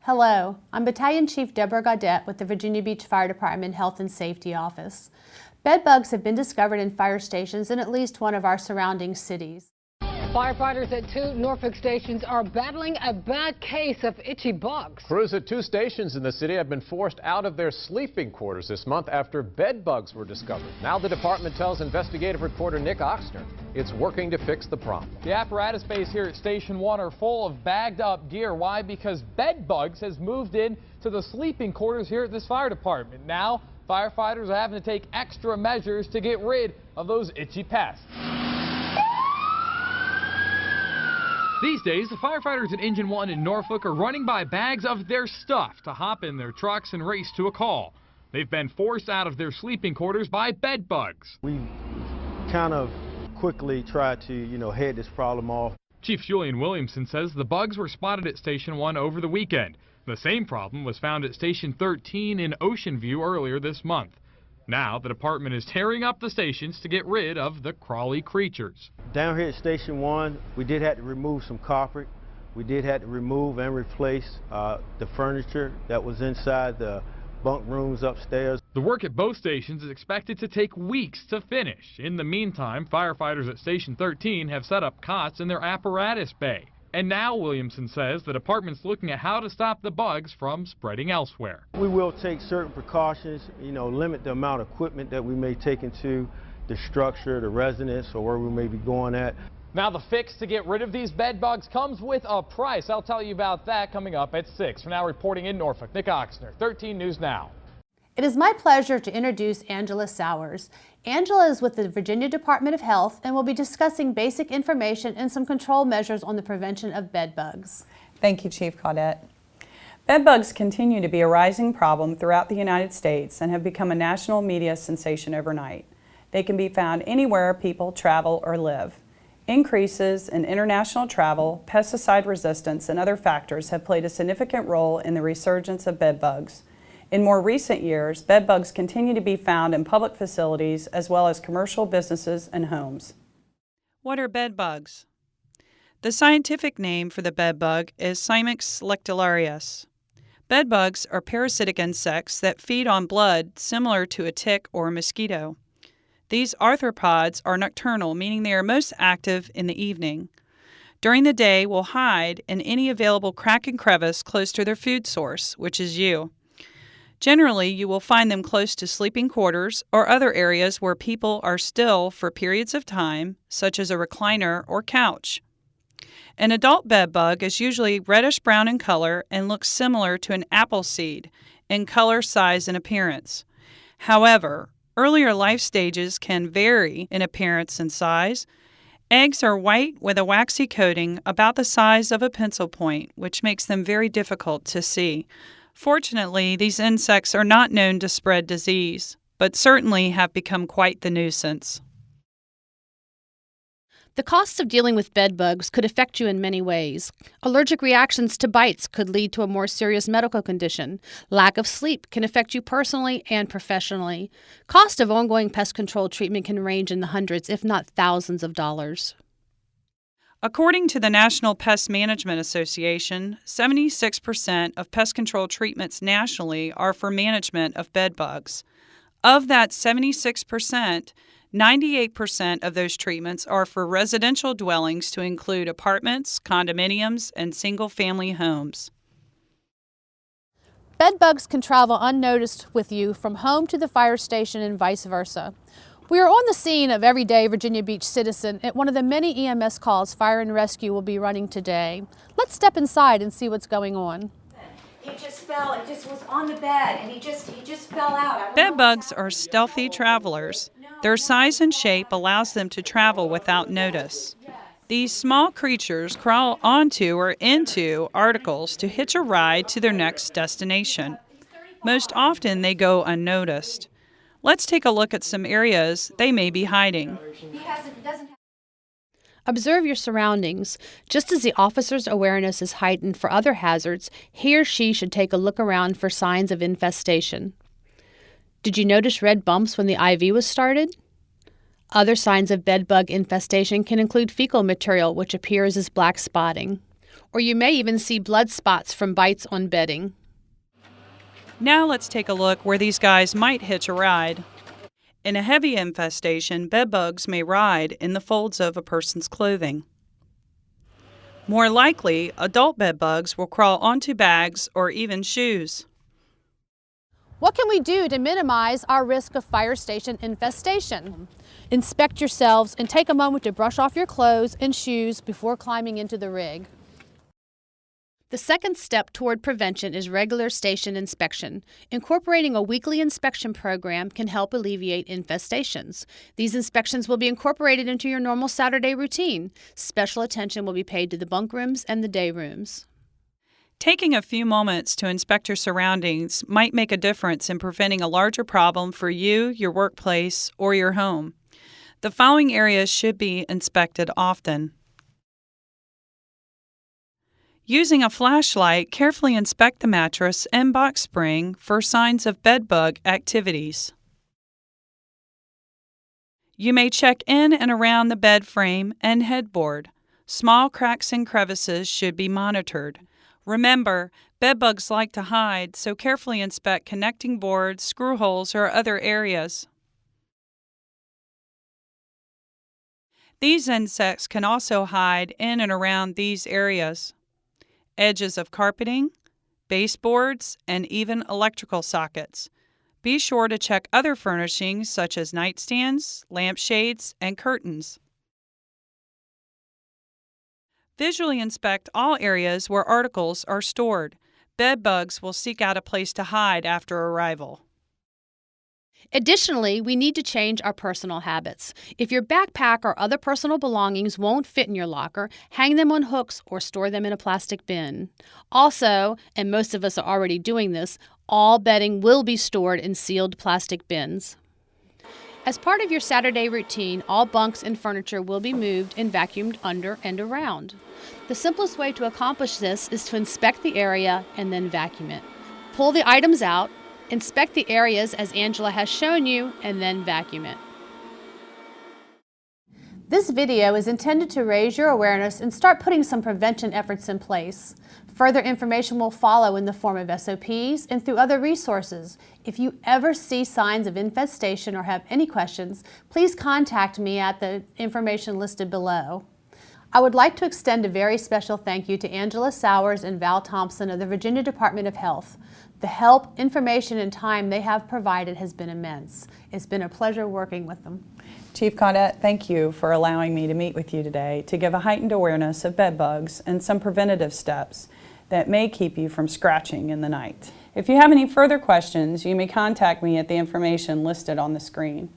Hello, I'm Battalion Chief Deborah Gaudette with the Virginia Beach Fire Department Health and Safety Office. Bedbugs have been discovered in fire stations in at least one of our surrounding cities. Firefighters at 2 Norfolk stations are battling a bad case of itchy bugs. Crews at 2 stations in the city have been forced out of their sleeping quarters this month after bed bugs were discovered. Now the department tells investigative reporter Nick Oxner it's working to fix the problem. The apparatus bays here at Station 1 are full of bagged up gear. Why? Because Bedbugs has moved in to the sleeping quarters here at this fire department. Now firefighters are having to take extra measures to get rid of those itchy pests. These days, the firefighters at Engine 1 in Norfolk are running by bags of their stuff to hop in their trucks and race to a call. They've been forced out of their sleeping quarters by bed bugs. We kind of quickly tried to, head this problem off. Chief Julian Williamson says the bugs were spotted at Station 1 over the weekend. The same problem was found at Station 13 in Ocean View earlier this month. Now, the department is tearing up the stations to get rid of the crawly creatures. Down here at Station 1, we did have to remove some carpet. We did have to remove and replace the furniture that was inside the bunk rooms upstairs. The work at both stations is expected to take weeks to finish. In the meantime, firefighters at Station 13 have set up cots in their apparatus bay. And now Williamson says the department's looking at how to stop the bugs from spreading elsewhere. We will take certain precautions, limit the amount of equipment that we may take into the structure, the residence, or where we may be going at. Now the fix to get rid of these bed bugs comes with a price. I'll tell you about that coming up at 6. For now, reporting in Norfolk, Nick Oxner, 13 News Now. It is my pleasure to introduce Angela Sowers. Angela is with the Virginia Department of Health and will be discussing basic information and some control measures on the prevention of bed bugs. Thank you, Chief Gaudette. Bedbugs continue to be a rising problem throughout the United States and have become a national media sensation overnight. They can be found anywhere people travel or live. Increases in international travel, pesticide resistance, and other factors have played a significant role in the resurgence of bedbugs. In more recent years, bedbugs continue to be found in public facilities as well as commercial businesses and homes. What are bedbugs? The scientific name for the bedbug is Simix lectularius. Bedbugs are parasitic insects that feed on blood similar to a tick or a mosquito. These arthropods are nocturnal, meaning they are most active in the evening. During the day, will hide in any available crack and crevice close to their food source, which is you. Generally, you will find them close to sleeping quarters or other areas where people are still for periods of time, such as a recliner or couch. An adult bedbug is usually reddish-brown in color and looks similar to an apple seed in color, size, and appearance. However, earlier life stages can vary in appearance and size. Eggs are white with a waxy coating about the size of a pencil point, which makes them very difficult to see. Fortunately, these insects are not known to spread disease, but certainly have become quite the nuisance. The costs of dealing with bed bugs could affect you in many ways. Allergic reactions to bites could lead to a more serious medical condition. Lack of sleep can affect you personally and professionally. Cost of ongoing pest control treatment can range in the hundreds, if not thousands of dollars. According to the National Pest Management Association, 76% of pest control treatments nationally are for management of bed bugs. Of that 76%, 98% of those treatments are for residential dwellings to include apartments, condominiums, and single-family homes. Bed bugs can travel unnoticed with you from home to the fire station and vice versa. We are on the scene of everyday Virginia Beach citizen at one of the many EMS calls Fire and Rescue will be running today. Let's step inside and see what's going on. He just fell, it just was on the bed, and he just fell out. Bedbugs are stealthy travelers. Their size and shape allows them to travel without notice. These small creatures crawl onto or into articles to hitch a ride to their next destination. Most often they go unnoticed. Let's take a look at some areas they may be hiding. Observe your surroundings. Just as the officer's awareness is heightened for other hazards, he or she should take a look around for signs of infestation. Did you notice red bumps when the IV was started? Other signs of bedbug infestation can include fecal material, which appears as black spotting. or you may even see blood spots from bites on bedding. Now let's take a look where these guys might hitch a ride. In a heavy infestation, bedbugs may ride in the folds of a person's clothing. More likely, adult bedbugs will crawl onto bags or even shoes. What can we do to minimize our risk of fire station infestation? Inspect yourselves and take a moment to brush off your clothes and shoes before climbing into the rig. The second step toward prevention is regular station inspection. Incorporating a weekly inspection program can help alleviate infestations. These inspections will be incorporated into your normal Saturday routine. Special attention will be paid to the bunk rooms and the day rooms. Taking a few moments to inspect your surroundings might make a difference in preventing a larger problem for you, your workplace, or your home. The following areas should be inspected often. Using a flashlight, carefully inspect the mattress and box spring for signs of bedbug activities. You may check in and around the bed frame and headboard. Small cracks and crevices should be monitored. Remember, bedbugs like to hide, so carefully inspect connecting boards, screw holes, or other areas. These insects can also hide in and around these areas: edges of carpeting, baseboards, and even electrical sockets. Be sure to check other furnishings such as nightstands, lampshades, and curtains. Visually inspect all areas where articles are stored. Bedbugs will seek out a place to hide after arrival. Additionally, we need to change our personal habits. If your backpack or other personal belongings won't fit in your locker, hang them on hooks or store them in a plastic bin. Also, and most of us are already doing this, all bedding will be stored in sealed plastic bins. As part of your Saturday routine, all bunks and furniture will be moved and vacuumed under and around. The simplest way to accomplish this is to inspect the area and then vacuum it. Pull the items out, inspect the areas as Angela has shown you, and then vacuum it. This video is intended to raise your awareness and start putting some prevention efforts in place. Further information will follow in the form of SOPs and through other resources. If you ever see signs of infestation or have any questions, please contact me at the information listed below. I would like to extend a very special thank you to Angela Sowers and Val Thompson of the Virginia Department of Health. The help, information, and time they have provided has been immense. It's been a pleasure working with them. Chief Caudette, thank you for allowing me to meet with you today to give a heightened awareness of bedbugs and some preventative steps that may keep you from scratching in the night. If you have any further questions, you may contact me at the information listed on the screen.